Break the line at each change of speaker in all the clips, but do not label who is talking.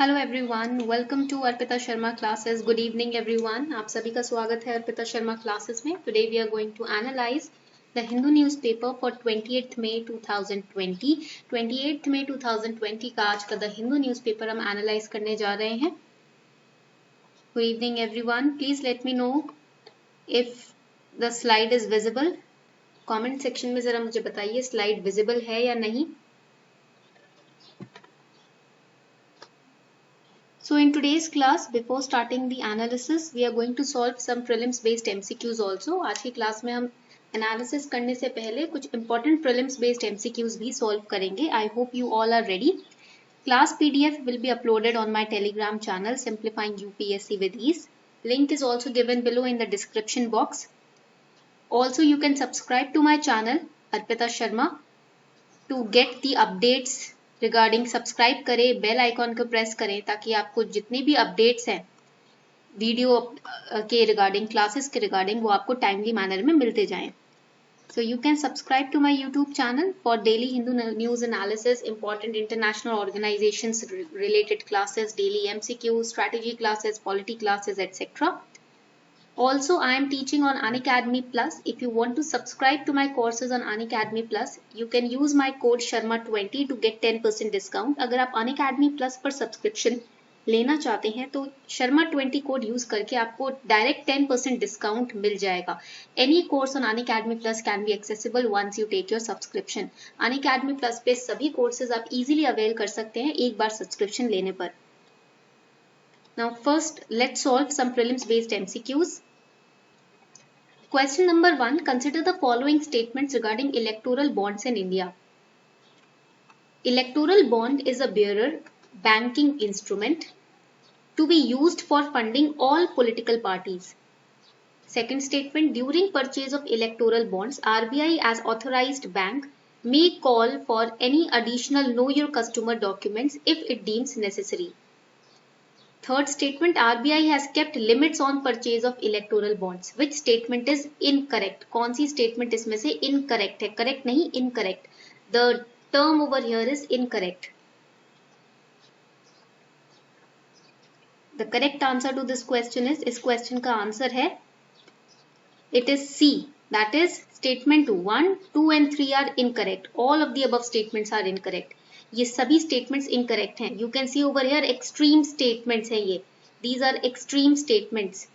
Hello everyone, welcome to Arpita Sharma classes. Good evening everyone. आप सभी का स्वागत है अर्पिता शर्मा क्लासेस में. Today we are going to analyse the Hindu newspaper for 28th May 2020. 28th May 2020 का आज का द हिंदू न्यूज़पेपर हम एनालाइज करने जा रहे हैं. Good evening everyone. Please let me know if the slide is visible. Comment section में जरा मुझे बताइए स्लाइड विजिबल है या नहीं. So in today's class, before starting the analysis, we are going to solve some prelims based MCQs also. आज की class में हम analysis करने से पहले कुछ important prelims based MCQs भी solve करेंगे. I hope you all are ready. Class PDF will be uploaded on my Telegram channel Simplifying UPSC with Ease. Link is also given below in the description box. Also you can subscribe to my channel Arpita Sharma to get the updates regarding. Subscribe करें, bell icon को press करें ताकि आपको जितने भी updates हैं video के regarding, classes के रिगार्डिंग, वो आपको टाइमली मैनर में मिलते जाएं. So you can subscribe to my YouTube channel for daily Hindu news analysis, important international organisations related classes, daily MCQ, strategy classes, polity classes, etcetera. Also, I am teaching on Unacademy Plus. If you want to subscribe to my courses on Unacademy Plus, you can use my code Sharma20 to get 10% discount. अगर आप Unacademy Plus पर subscription लेना चाहते हैं तो Sharma20 code use करके आपको direct 10% discount मिल जाएगा. Any course on Unacademy Plus can be accessible once you take your subscription. Unacademy Plus पे सभी कोर्सेज आप इजीली अवेल कर सकते हैं एक बार सब्सक्रिप्शन लेने पर. Now first, let's solve some prelims based MCQs. Question number 1. Consider the following statements regarding electoral bonds in India. Electoral bond is a bearer banking instrument to be used for funding all political parties. Second statement. During purchase of electoral bonds, RBI as authorized bank may call for any additional know your customer documents if it deems necessary. Third statement. RBI has kept limits on purchase of electoral bonds. Which statement is incorrect? कौन सी statement इसमें से incorrect है? Correct नहीं, incorrect. The term over here is incorrect. The correct answer to this question is, इस question का answer है, it is C. That is statement 1, 2 and 3 are incorrect. All of the above statements are incorrect. ये सभी statements incorrect हैं. You can see over here extreme statements हैं ये. These are extreme statements.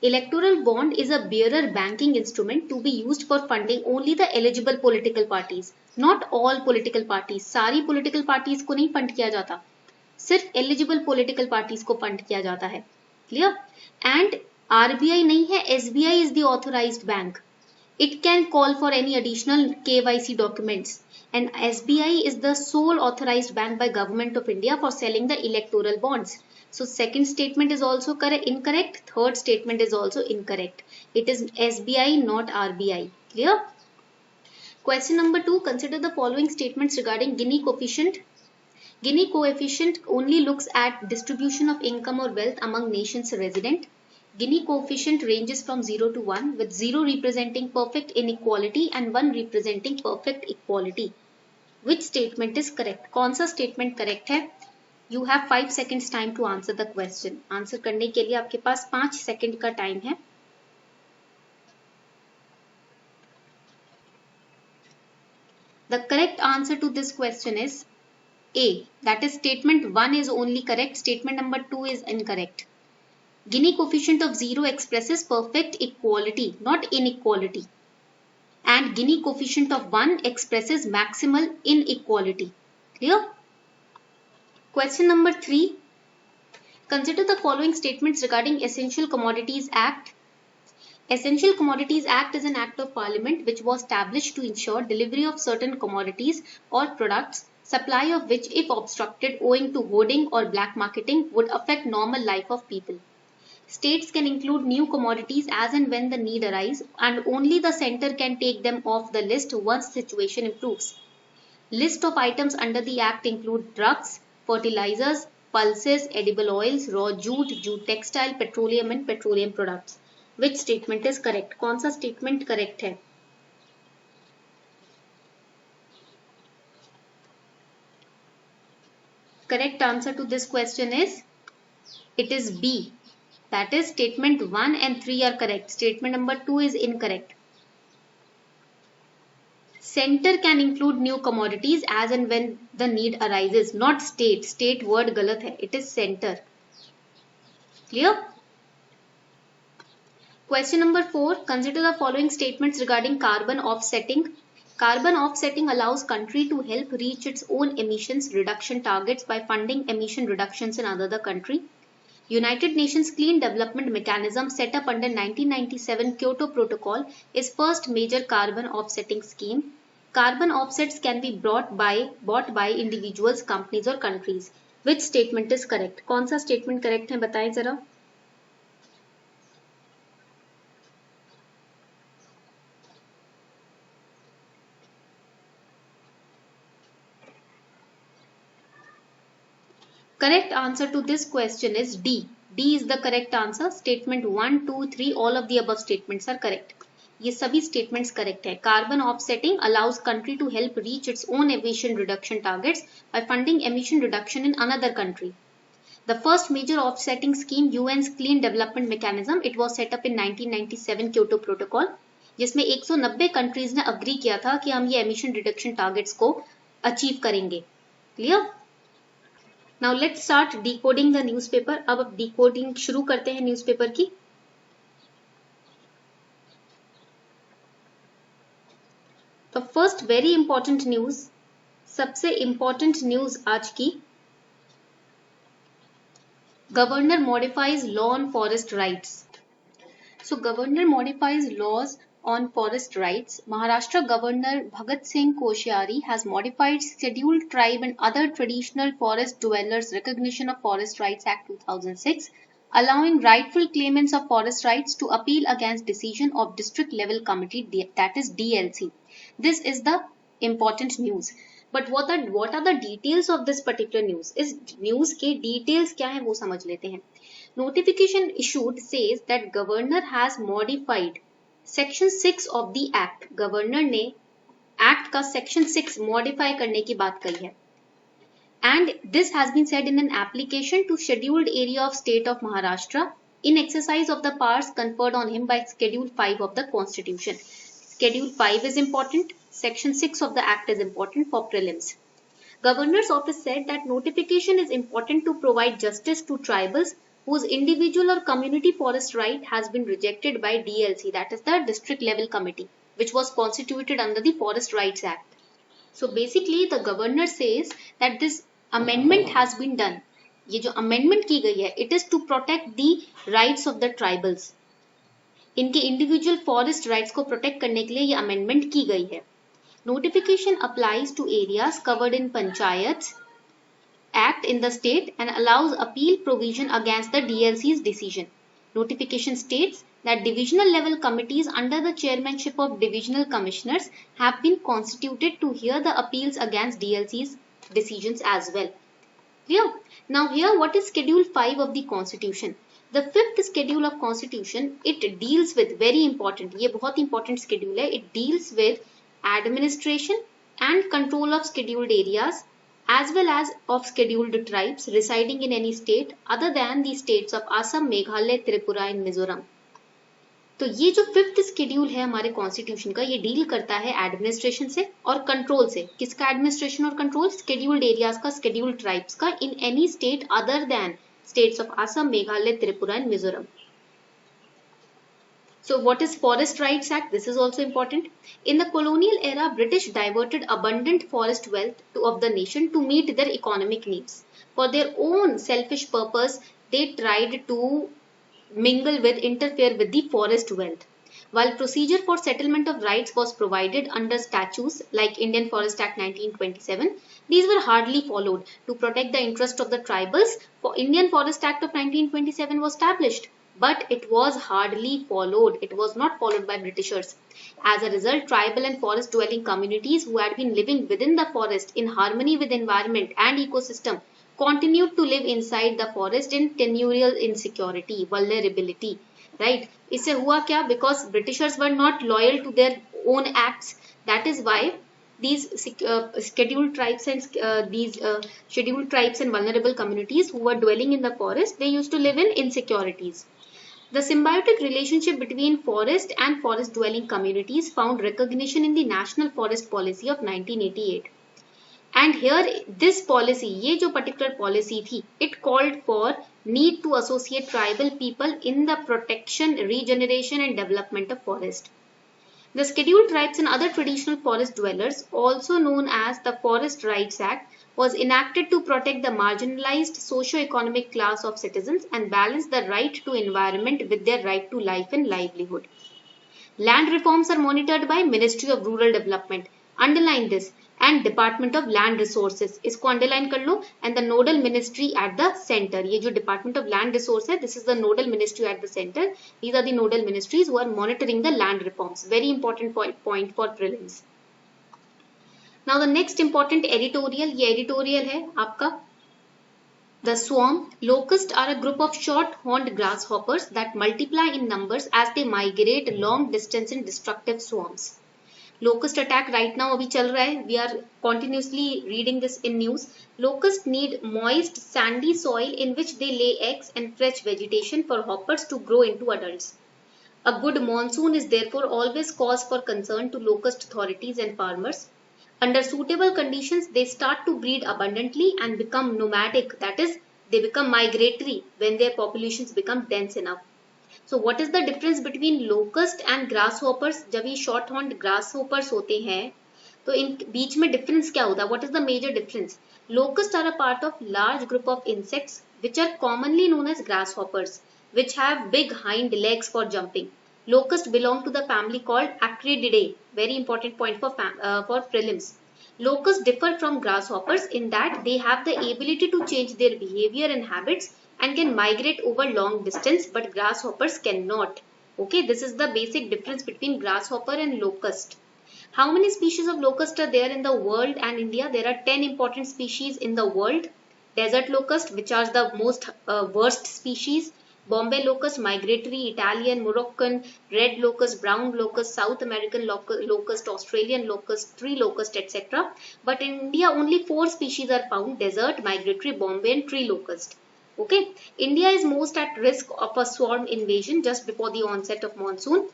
Electoral bond is a bearer banking instrument to be used for funding only the eligible political parties. Not all political parties. सारी political parties को नहीं fund किया जाता, सिर्फ eligible political parties को fund किया जाता है. क्लियर? एंड RBI नहीं है, SBI is the authorised bank. It can call for any additional KYC documents, and SBI is the sole authorized bank by Government of India for selling the electoral bonds. So second statement is also incorrect. Third statement is also incorrect. It is SBI, not RBI. Clear? Question number 2. Consider the following statements regarding Gini coefficient. Gini coefficient only looks at distribution of income or wealth among nation's resident. Gini coefficient ranges from 0 to 1, with 0 representing perfect inequality and 1 representing perfect equality. Which statement is correct? कौन सा statement correct है? You have 5 seconds time to answer the question. Answer करने के लिए आपके पास 5 second का time है. The correct answer to this question is A. That is statement 1 is only correct. Statement number 2 is incorrect. Gini coefficient of 0 expresses perfect equality, not inequality. And Gini coefficient of 1 expresses maximal inequality. Clear? Question number 3. Consider the following statements regarding Essential Commodities Act. Essential Commodities Act is an act of parliament which was established to ensure delivery of certain commodities or products, supply of which, if obstructed owing to hoarding or black marketing, would affect normal life of people. States can include new commodities as and when the need arises, and only the center can take them off the list once the situation improves. List of items under the act include drugs, fertilizers, pulses, edible oils, raw jute, jute textile, petroleum and petroleum products. Which statement is correct? कौन सा statement correct है? Correct answer to this question is, it is B. That is, statement 1 and 3 are correct. Statement number 2 is incorrect. Center can include new commodities as and when the need arises, not state. State word galat hai. It is center. Clear? Question number 4. Consider the following statements regarding carbon offsetting. Carbon offsetting allows country to help reach its own emissions reduction targets by funding emission reductions in another country. United Nations Clean Development Mechanism set up under 1997 Kyoto Protocol is first major carbon offsetting scheme. Carbon offsets can be bought by individuals, companies or countries. Which statement is correct? कौन सा statement correct है बताएं जरा. Correct answer to this question is D. D is the correct answer. Statement 1, 2, 3, all of the above statements are correct. ये सभी statements correct है. Carbon offsetting allows country to help reach its own emission reduction targets by funding emission reduction in another country. The first major offsetting scheme, UN's Clean Development Mechanism, it was set up in 1997 Kyoto Protocol, जिसमें 190 countries ने agree किया था कि हम ये emission reduction targets को achieve करेंगे. Clear? Now let's start decoding the newspaper. अब decoding शुरू करते हैं newspaper की. तो फर्स्ट वेरी इंपॉर्टेंट न्यूज, सबसे इंपॉर्टेंट न्यूज आज की, governor modifies law on forest rights. So governor modifies laws on forest rights. Maharashtra Governor Bhagat Singh Koshyari has modified Scheduled Tribe and Other Traditional Forest Dwellers Recognition of Forest Rights Act 2006, allowing rightful claimants of forest rights to appeal against decision of district level committee, that is DLC. This is the important news. But what are the details of this particular news? इस news के details क्या है वो समझ लेते हैं. Notification issued says that governor has modified Section 6 of the Act. Governor ने act का Section 6 मॉडिफाई करने की बात कही है. And this has been said in an application to Scheduled Area of State of Maharashtra in exercise of the powers conferred on him by Schedule 5 of the Constitution. Schedule 5 is important. Section 6 of the Act is important for prelims. Governor's office said that notification is important to provide justice to tribals whose individual or community forest right has been rejected by DLC, that is the district level committee, which was constituted under the Forest Rights Act. So basically the governor says that this amendment has been done. ये जो amendment की गई है, it is to protect the rights of the tribals. इनके individual forest rights को protect करने के लिए ये amendment की गई है. Notification applies to areas covered in Panchayats Act in the state and allows appeal provision against the DLC's decision. Notification states that divisional level committees under the chairmanship of divisional commissioners have been constituted to hear the appeals against DLC's decisions as well. Clear? Now here what is Schedule 5 of the Constitution? The 5th schedule of Constitution, it deals with, very important, ये बहुत important schedule है, it deals with administration and control of scheduled areas as well as of scheduled tribes residing in any state other than the states of Assam, Meghalaya, Tripura and Mizoram. तो ये जो 5th schedule है हमारे constitution का, ये deal करता है administration से और कंट्रोल से. किसका एडमिनिस्ट्रेशन और कंट्रोल? scheduled areas का, scheduled tribes का in any state other than states of Assam, Meghalaya, Tripura and Mizoram. So what is Forest Rights Act? This is also important. In the colonial era, British diverted abundant forest wealth of the nation to meet their economic needs. For their own selfish purpose, they tried to interfere with the forest wealth. While procedure for settlement of rights was provided under statutes like Indian Forest Act 1927, these were hardly followed. To protect the interest of the tribals, Indian Forest Act of 1927 was established. But it was hardly followed. It was not followed by Britishers. As a result, tribal and forest dwelling communities who had been living within the forest in harmony with environment and ecosystem continued to live inside the forest in tenurial insecurity, vulnerability. Right? इससे हुआ क्या? Because Britishers were not loyal to their own acts. That is why these scheduled tribes and scheduled tribes and vulnerable communities who were dwelling in the forest, they used to live in insecurities. The symbiotic relationship between forest and forest dwelling communities found recognition in the National Forest Policy of 1988. And here this policy, ये जो particular policy थी, it called for need to associate tribal people in the protection, regeneration and development of forest. The scheduled tribes and other traditional forest dwellers, also known as the Forest Rights Act, was enacted to protect the marginalized socio-economic class of citizens and balance the right to environment with their right to life and livelihood. Land reforms are monitored by Ministry of Rural Development. Underline this. And Department of Land Resources. इसको underline कर लो. And the nodal ministry at the center. ये जो Department of Land Resources है, this is the nodal ministry at the center. These are the nodal ministries who are monitoring the land reforms. Very important point for prelims. Now the next important editorial, ये editorial है आपका. The swarm. Locusts are a group of short-horned grasshoppers that multiply in numbers as they migrate long distance in destructive swarms. Locust attack right now अभी चल रहा है. We are continuously reading this in news. Locusts need moist, sandy soil in which they lay eggs and fresh vegetation for hoppers to grow into adults. A good monsoon is therefore always cause for concern to locust authorities and farmers. Under suitable conditions, they start to breed abundantly and become nomadic. That is, they become migratory when their populations become dense enough. So what is the difference between locust and grasshoppers? जब ये short horned grasshoppers होते हैं तो इन बीच में difference क्या होता है? What is the major difference? Locusts are a part of large group of insects which are commonly known as grasshoppers, which have big hind legs for jumping. Locusts belong to the family called Acrididae. Very important point for prelims. Locusts differ from grasshoppers in that they have the ability to change their behavior and habits and can migrate over long distance, but grasshoppers cannot. Okay, this is the basic difference between grasshopper and locust. How many species of locust are there in the world and India? There are 10 important species in the world. Desert locust, which are the most worst species. Bombay locust, migratory, Italian, Moroccan, red locust, brown locust, South American locust, Australian locust, tree locust, etc. But in India, only 4 species are found: desert, migratory, Bombay and tree locust. Okay, India is most at risk of a swarm invasion just before the onset of monsoon.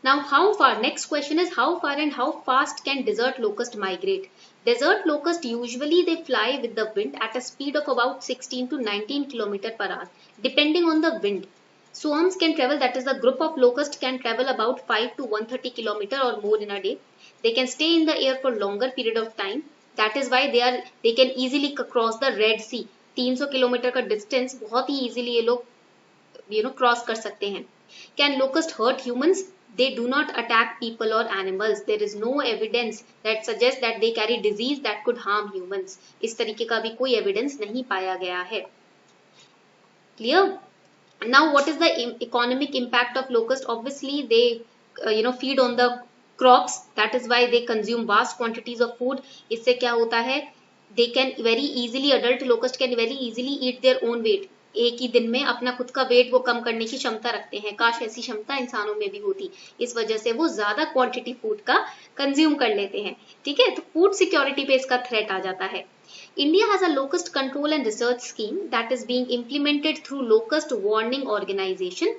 Now, how far? Next question is how far and how fast can desert locust migrate? Desert locust usually they fly with the wind at a speed of about 16 to 19 km per hour, depending on the wind. Swarms can travel, that is the group of locusts can travel about 5 to 130 km or more in a day. They can stay in the air for longer period of time. That is why they can easily cross the Red Sea. 300 kilometre का distance बहुत ही easily ये लोग cross कर सकते हैं. Can locust hurt humans? They do not attack people or animals. There is no evidence that suggests that they carry disease that could harm humans. इस तरीके का भी कोई evidence नहीं पाया गया है. Clear? Now, what is the economic impact of locust? Obviously, they feed on the crops. That is why they consume vast quantities of food. इससे क्या होता है? They can very easily, adult locust can very easily eat their own weight. एक ही दिन में अपना खुद का वेट वो कम करने की क्षमता रखते हैं. काश ऐसी क्षमता इंसानों में भी होती. इस वजह से वो ज्यादा क्वांटिटी फूड का कंज्यूम कर लेते हैं. ठीक है, तो फूड सिक्योरिटी पे इसका थ्रेट आ जाता है. India has a locust control and research scheme that is being implemented through Locust Warning Organization,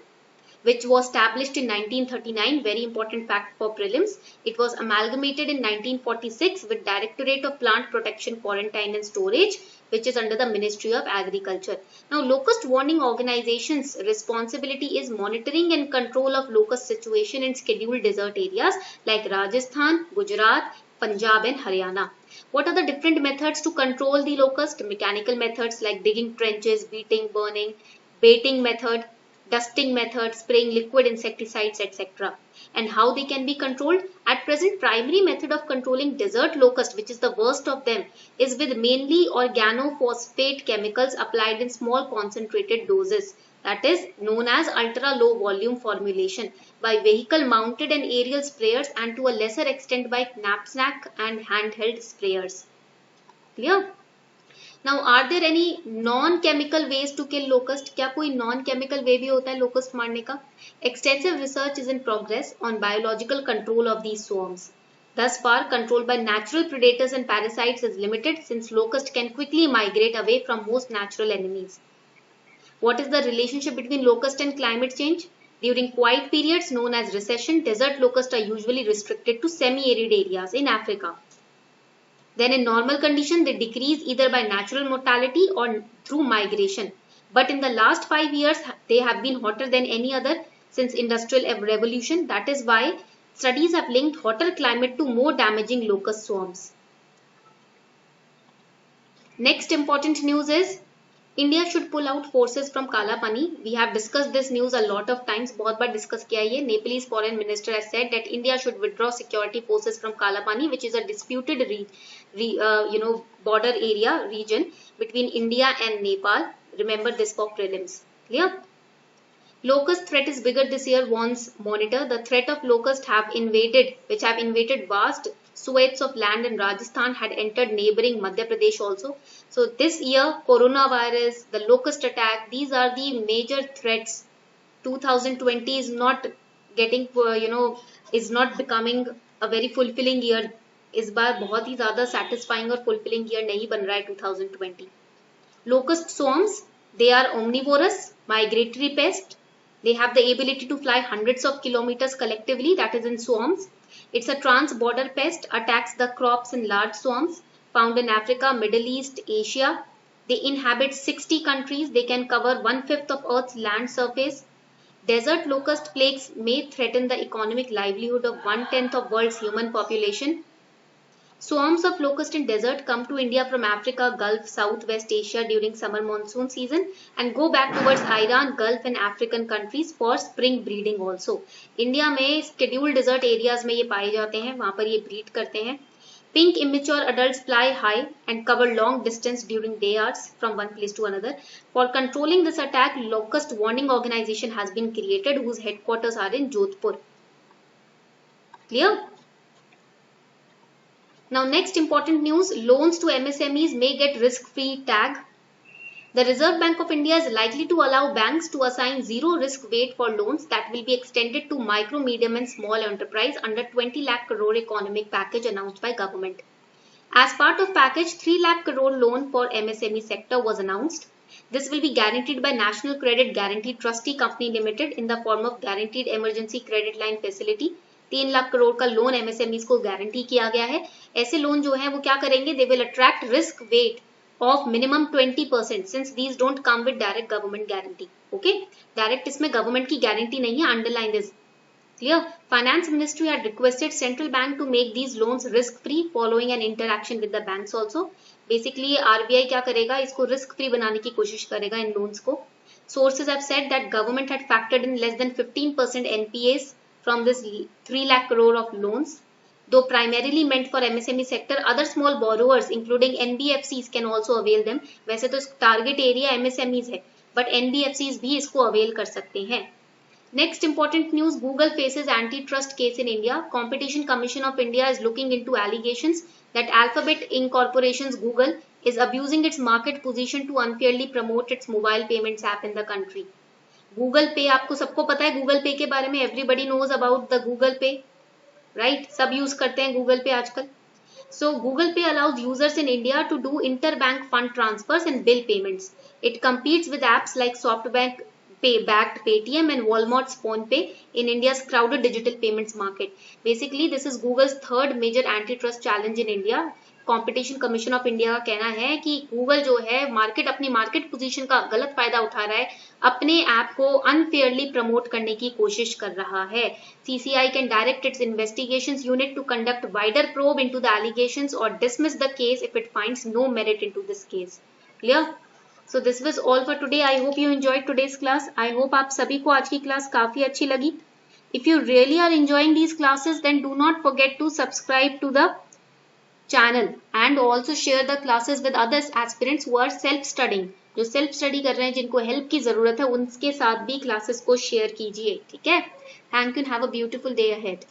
which was established in 1939. Very important fact for prelims. It was amalgamated in 1946 with Directorate of Plant Protection, Quarantine and Storage, which is under the Ministry of Agriculture. Now, Locust Warning Organization's responsibility is monitoring and control of locust situation in scheduled desert areas like Rajasthan, Gujarat, Punjab and Haryana. What are the different methods to control the locust? Mechanical methods like digging trenches, beating, burning, baiting method, dusting method, spraying liquid insecticides, etc. And how they can be controlled? At present, primary method of controlling desert locust, which is the worst of them, is with mainly organophosphate chemicals applied in small concentrated doses. That is known as ultra low volume formulation by vehicle mounted and aerial sprayers, and to a lesser extent by knapsack and handheld sprayers. Clear? Now, are there any non-chemical ways to kill locust? क्या कोई non-chemical way भी होता है locust मारने का? Extensive research is in progress on biological control of these swarms. Thus far, control by natural predators and parasites is limited since locust can quickly migrate away from most natural enemies. What is the relationship between locust and climate change? During quiet periods known as recession, desert locusts are usually restricted to semi-arid areas in Africa. Then in normal condition, they decrease either by natural mortality or through migration. But in the last 5 years, they have been hotter than any other since industrial revolution. That is why studies have linked hotter climate to more damaging locust swarms. Next important news is India should pull out forces from Kala Pani. We have discussed this news a lot of times. बहुत बार discuss किया ये. Nepalese foreign minister has said that India should withdraw security forces from Kala Pani, which is a disputed border area region between India and Nepal. Remember this for prelims. Clear? Locust threat is bigger this year, warns Monitor. The threat of locust which have invaded vast swathes of land in Rajasthan, had entered neighboring Madhya Pradesh also. So this year, coronavirus, the locust attack, these are the major threats. 2020 is not getting, is not becoming a very fulfilling year. इस बार बहुत ही ज़्यादा satisfying और fulfilling year नहीं बन रहा है 2020. Locust swarms, they are omnivorous, migratory pest. They have the ability to fly hundreds of kilometers collectively, that is in swarms. It's a trans-border pest, attacks the crops in large swarms, found in Africa, Middle East, Asia. They inhabit 60 countries. They can cover 1/5 of Earth's land surface. Desert locust plagues may threaten the economic livelihood of 1/10 of world's human population. Swarms of locust in desert come to India from Africa, Gulf, Southwest Asia during summer monsoon season and go back towards Iran, Gulf and African countries for spring breeding also. India में scheduled desert areas में ये पाए जाते हैं, वहाँ पर ये breed करते हैं. Pink immature adults fly high and cover long distance during day hours from one place to another. For controlling this attack, Locust Warning Organization has been created whose headquarters are in Jodhpur. Clear? Now next important news, loans to MSMEs may get risk-free tag. The Reserve Bank of India is likely to allow banks to assign zero risk weight for loans that will be extended to micro, medium and small enterprise under 20 lakh crore economic package announced by government. As part of package, 3 lakh crore loan for MSME sector was announced. This will be guaranteed by National Credit Guarantee Trustee Company Limited in the form of Guaranteed Emergency Credit Line Facility. 3 lakh crore का loan MSMEs को guarantee किया गया है. ऐसे loan जो है वो क्या करेंगे, they will attract risk weight of minimum 20% since these don't come with direct government guarantee. Okay, direct इसमें गवर्नमेंट की गारंटी नहीं है, underline this. Clear? Finance ministry had requested central bank to make these loans risk free following an interaction with the banks also. Basically RBI क्या करेगा, इसको risk free बनाने की कोशिश करेगा इन लोन्स को. Sources have said that government had factored in less than 15% NPAs from this 3 lakh crore of loans. Though primarily meant for MSME sector, other small borrowers including NBFCs can also avail them. वैसे तो target area MSMEs है, but NBFCs भी इसको avail कर सकते हैं. Next important news, Google faces antitrust case in India. Competition Commission of India is looking into allegations that Alphabet Incorporation's Google is abusing its market position to unfairly promote its mobile payments app in the country. Google पे आपको सबको पता है, Google पे के बारे में everybody knows about the Google Pay, right? सब यूज करते हैं गूगल पे आजकल. So Google Pay allows users in India to do inter bank fund transfers and bill payments. It competes with apps like SoftBank backed Paytm and Walmart's PhonePe in India's crowded digital payments market. Basically, this is Google's third major antitrust challenge in India. Competition commission of India का कहना है कि Google जो है अपनी market position का गलत फायदा उठा रहा है, अपने ऐप को अनफेयरली प्रमोट करने की कोशिश कर रहा है. CCI can direct its investigations unit to conduct wider probe into the allegations और dismiss the case if it finds no merit into this case. Clear? So this was all for today. I hope you enjoyed today's class. I hope आप सभी को आज की class काफी अच्छी लगी. If you really are enjoying these classes then do not forget to subscribe to the channel and also share the classes with others aspirants who are self studying. जो self study कर रहे हैं, जिनको help की जरूरत है, उनके साथ भी क्लासेस को शेयर कीजिए. ठीक है? Thank you and have a beautiful day ahead.